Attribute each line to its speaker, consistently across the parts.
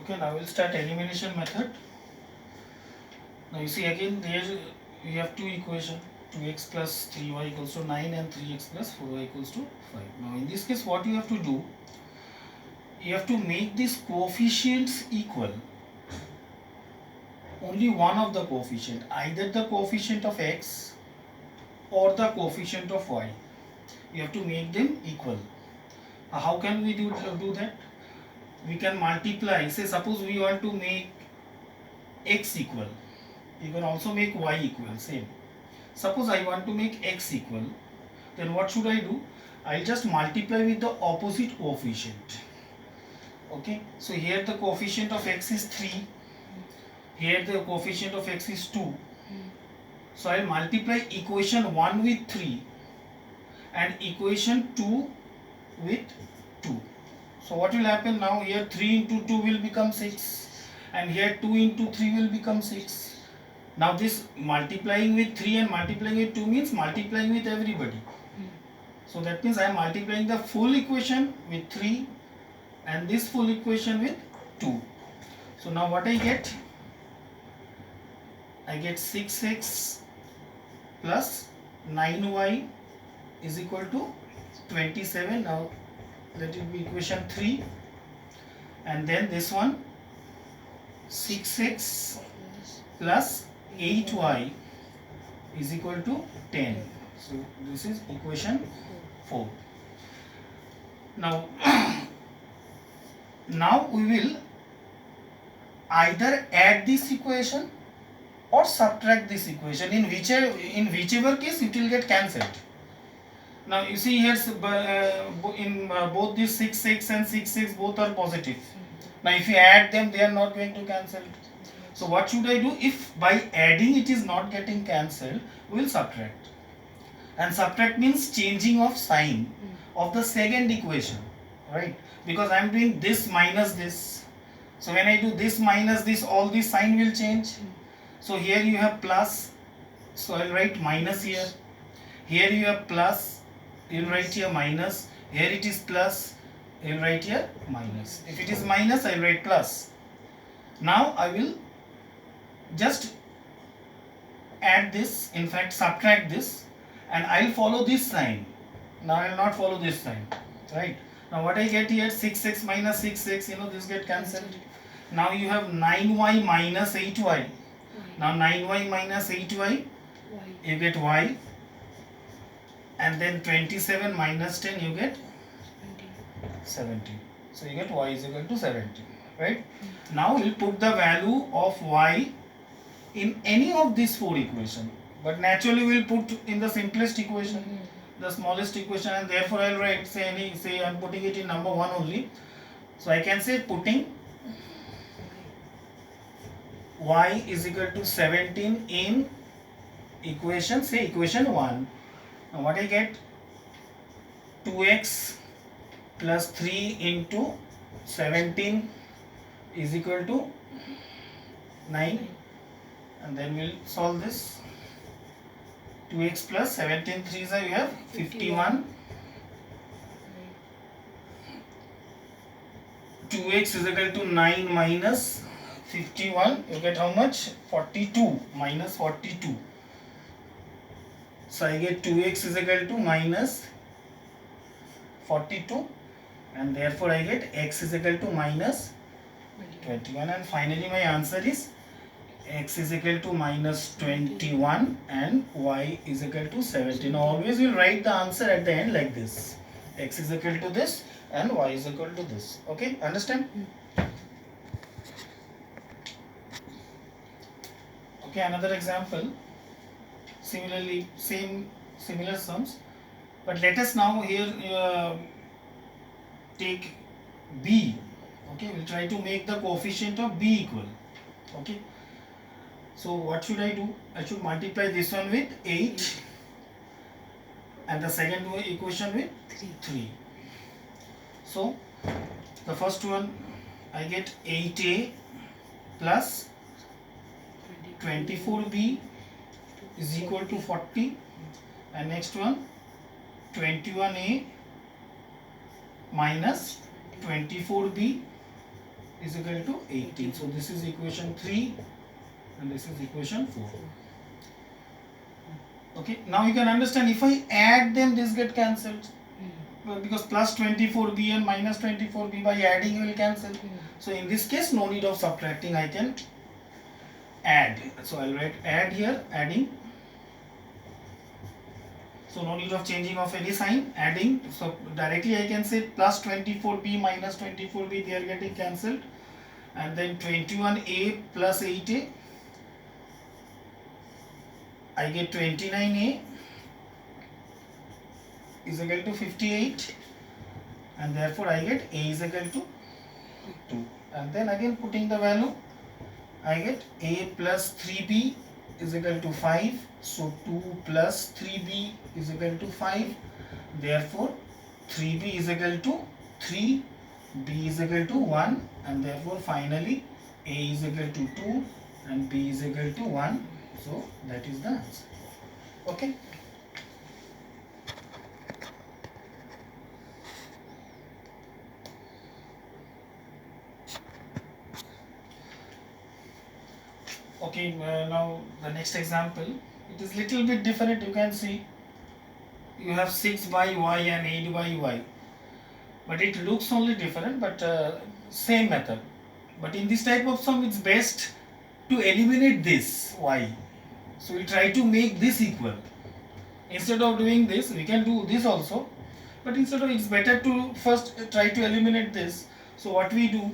Speaker 1: Okay, now we'll start elimination method. Now you see again there we have two equations, 2x plus 3y equals to 9 and 3x plus 4y equals to 5. Now in this case what you have to do, you have to make these coefficients equal. Only one of the coefficient, either the coefficient of x or the coefficient of y. You have to make them equal. How can we do that? We can multiply. Say suppose we want to make x equal. You can also make y equal, same. Suppose I want to make x equal, then what should I do? I'll just multiply with the opposite coefficient. Okay, so here the coefficient of x is 3, here the coefficient of x is 2. So I'll multiply equation 1 with 3 and equation 2 with 2. So what will happen now? Here 3 into 2 will become 6 and here 2 into 3 will become 6. Now this multiplying with 3 and multiplying with 2 means multiplying with everybody. So that means I am multiplying the full equation with 3 and this full equation with 2. So now what I get? I get 6x plus 9y is equal to 27. Now let it be equation 3 and then this one 6x plus 8y is equal to 10. So this is equation 4. Now now we will either add this equation or subtract this equation. In whichever case it will get cancelled. Now you see here in both these 6x and 6x both are positive. Now if you add them, they are not going to cancel. So what should I do? If by adding it is not getting cancelled, we will subtract. And subtract means changing of sign of the second equation, right? Because I am doing this minus this. So when I do this minus this, all this sign will change. So here you have plus, so I will write minus here. Here you have plus, you will write here minus. Here it is plus, you will write here minus. If it is minus, I will write plus. Now I will just add this, in fact subtract this, and I will follow this sign. Now I will not follow this sign, right? Now what I get here, 6x minus 6x, this get cancelled. Now you have 9y minus 8y. Now 9y minus 8y, you get y, and then 27 minus 10 you get 17. So you get y is equal to 17, right? Now we'll put the value of y in any of these four equations, but naturally we'll put in the simplest equation, the smallest equation, and therefore I'll write say I'm putting it in number 1 only. So I can say putting y is equal to 17 in equation, say equation 1. Now what I get? 2x plus 3 into 17 is equal to 9, and then we'll solve this. 2x plus 17 3s we have 51. 2x is equal to 9 minus 51, you get how much? 42 minus 42. So I get 2x is equal to minus 42, and therefore I get x is equal to minus 21, and finally my answer is x is equal to minus 21 and y is equal to 17. Now always we'll write the answer at the end like this: x is equal to this and y is equal to this. Okay, understand? Okay, another example. Similarly, similar sums, but let us now here take b. Okay, we'll try to make the coefficient of b equal. Okay, so what should I do? I should multiply this one with 8 and the second equation with 3. So the first one I get 8a plus 24b is equal to 40, and next one 21a minus 24b is equal to 18. So this is equation 3 and this is equation 4. Okay, now you can understand if I add them, this get cancelled. Because plus 24b and minus 24b by adding will cancel. So in this case, no need of subtracting, I can add. So I'll write add here, adding. So no need of changing of any sign, adding. So directly I can say plus 24b minus 24b, they are getting cancelled. And then 21a plus 8a, I get 29a is equal to 58, and therefore I get a is equal to 2. And then again putting the value, I get a plus 3b is equal to 5. So 2 plus 3b is equal to 5. Therefore 3b is equal to 3, b is equal to 1, and therefore finally a is equal to 2 and b is equal to 1. So that is the answer. Okay. Okay, now the next example, it is little bit different. You can see you have 6 by y and 8 by y, but it looks only different, but same method. But in this type of sum, it's best to eliminate this y. So we try to make this equal. Instead of doing this, we can do this also, but instead of, it's better to first try to eliminate this. So what we do,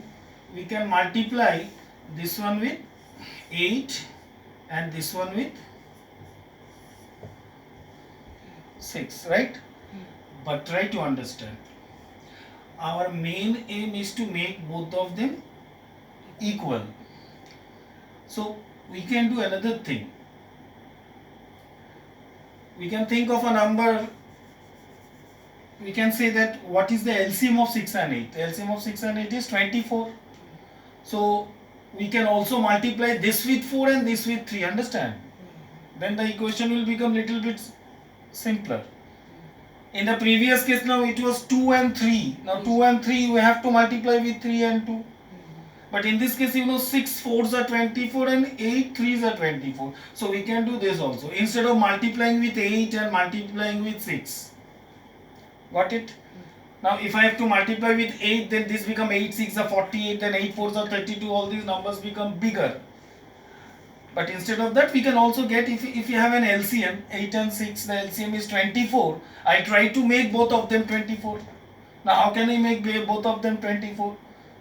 Speaker 1: we can multiply this one with 8 and this one with 6, right? But try to understand, our main aim is to make both of them equal. So we can do another thing. We can think of a number. We can say that what is the LCM of 6 and 8? The LCM of 6 and 8 is 24. So we can also multiply this with 4 and this with 3, understand? Then the equation will become little bit simpler. In the previous case, now it was 2 and 3. Now 2 and 3 we have to multiply with 3 and 2. But in this case, 6 4s are 24 and 8 3s are 24. So we can do this also. Instead of multiplying with 8 and multiplying with 6. Got it? Now if I have to multiply with 8, then this become 8 6 are 48, then 8 4s are 32. All these numbers become bigger. But instead of that, we can also get, if you have an LCM, 8 and 6, the LCM is 24. I try to make both of them 24. Now how can I make both of them 24?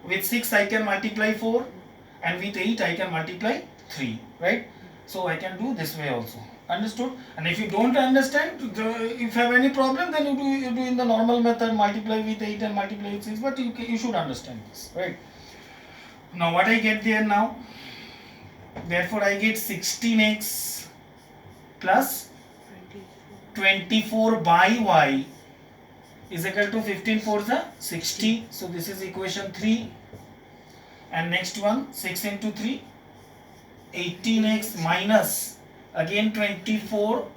Speaker 1: With 6 I can multiply 4, and with 8 I can multiply 3, right? So I can do this way also. Understood? And if you don't understand, if you have any problem, then you do in the normal method, multiply with 8 and multiply with 6, but you should understand this, right? Now what I get there now? Therefore I get 16x plus 24 by y is equal to 15 4s are 60. So this is equation 3. And next one, 6 into 3, 18x minus again 24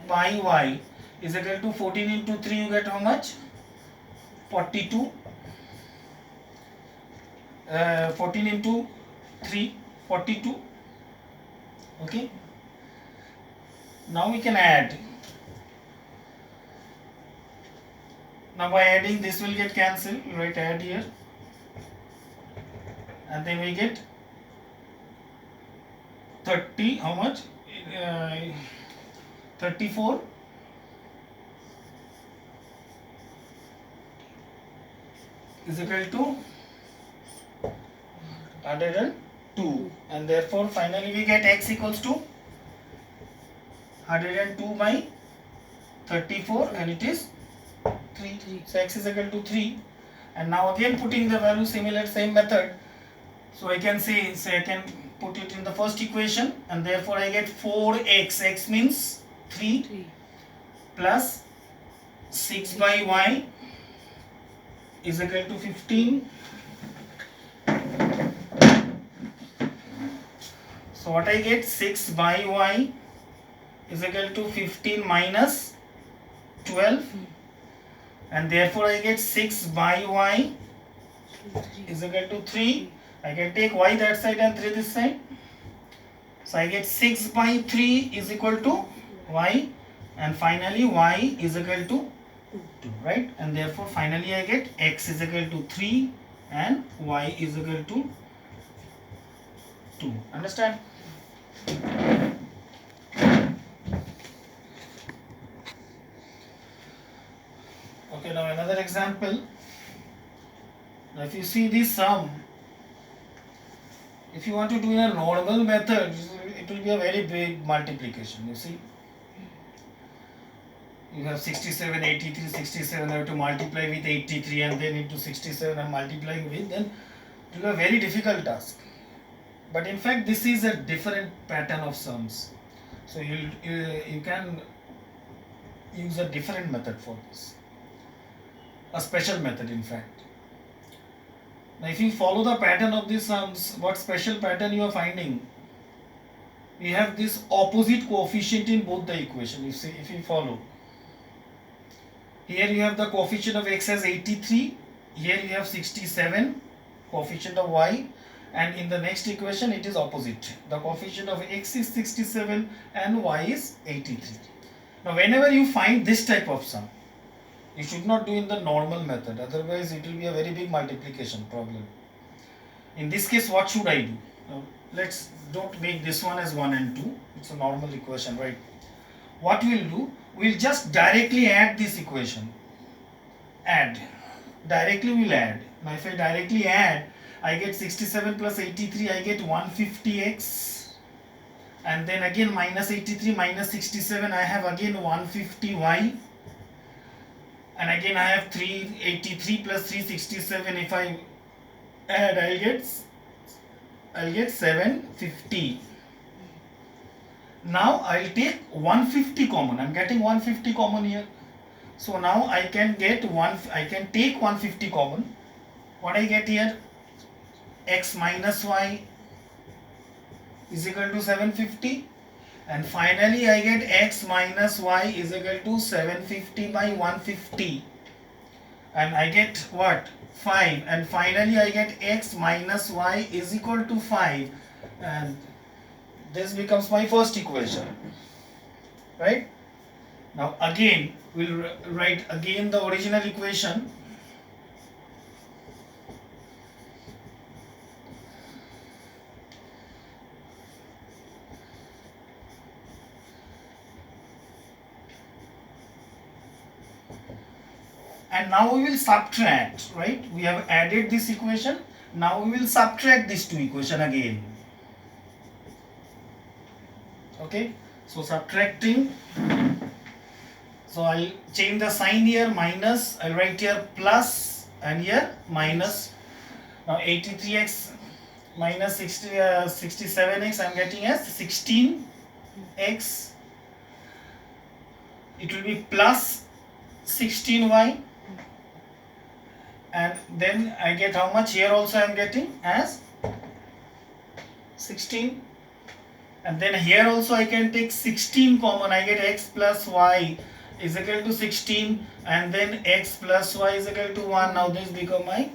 Speaker 1: by y is equal to 14 into 3, you get how much? 42. 14 into 3, 42. Okay. Now we can add. Now by adding, this will get cancelled. You write add here, and then we get 30. How much? 34 is equal to 102, and therefore finally we get x equals to 102 by 34, and it is 3. So x is equal to 3. And now again putting the value, same method. So I can say I can put it in the first equation, and therefore I get 4x. X means 3 plus 6 by y is equal to 15. So what I get, 6 by y is equal to 15 minus 12, and therefore I get 6 by y is equal to 3, I can take y that side and 3 this side. So I get 6 by 3 is equal to y, and finally y is equal to 2, right? And therefore finally I get x is equal to 3 and y is equal to 2. Understand? Okay, now another example. Now if you see this sum, if you want to do in a normal method, it will be a very big multiplication. You see, you have 67, 83, 67, you have to multiply with 83 and then into 67 and multiplying with, then it will be a very difficult task. But in fact this is a different pattern of sums. So you can use a different method for this. A special method in fact. Now if you follow the pattern of these sums, what special pattern you are finding? We have this opposite coefficient in both the equation. You see, if you follow. Here you have the coefficient of x as 83, here you have 67, coefficient of y, and in the next equation it is opposite. The coefficient of x is 67 and y is 83. Now whenever you find this type of sum, you should not do in the normal method, otherwise it will be a very big multiplication problem. In this case, what should I do? Now, don't make this one as 1 and 2, it's a normal equation, right? What we'll do, we'll just directly add this equation. Directly we'll add. Now if I directly add, I get 67 plus 83, I get 150x. And then again minus 83 minus 67, I have again 150y. And again I have 383 plus 367. If I add, I'll get 750. Now I'll take 150 common. I'm getting 150 common here. So now I can take 150 common. What I get here? X minus y is equal to 750. And finally I get x minus y is equal to 750 by 150. And I get what? 5. And finally I get x minus y is equal to 5. And this becomes my first equation. Right? Now again, we'll write again the original equation. And now we will subtract, right? We have added this equation. Now we will subtract these two equations again. Okay, so subtracting. So I'll change the sign here, minus. I'll write here plus and here minus. Now 83x minus 67x I'm getting as 16x. It will be plus 16y. And then I get how much here also I am getting as 16. And then here also I can take 16 common. I get x plus y is equal to 16, and then x plus y is equal to 1. Now this become my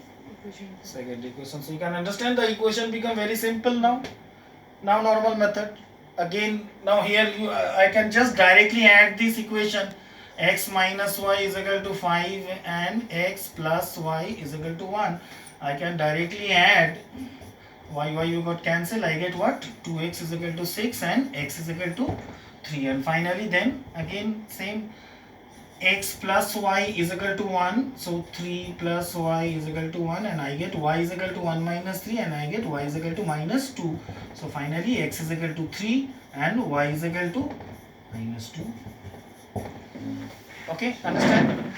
Speaker 1: second equation. So you can understand the equation become very simple now. Now normal method. Again, now here I can just directly add this equation. X minus y is equal to 5 and x plus y is equal to 1. I can directly add y you got cancelled. I get what? 2x is equal to 6 and x is equal to 3. And finally then again same, x plus y is equal to 1. So 3 plus y is equal to 1, and I get y is equal to 1 minus 3, and I get y is equal to minus 2. So finally x is equal to 3 and y is equal to minus 2. Okay, understand?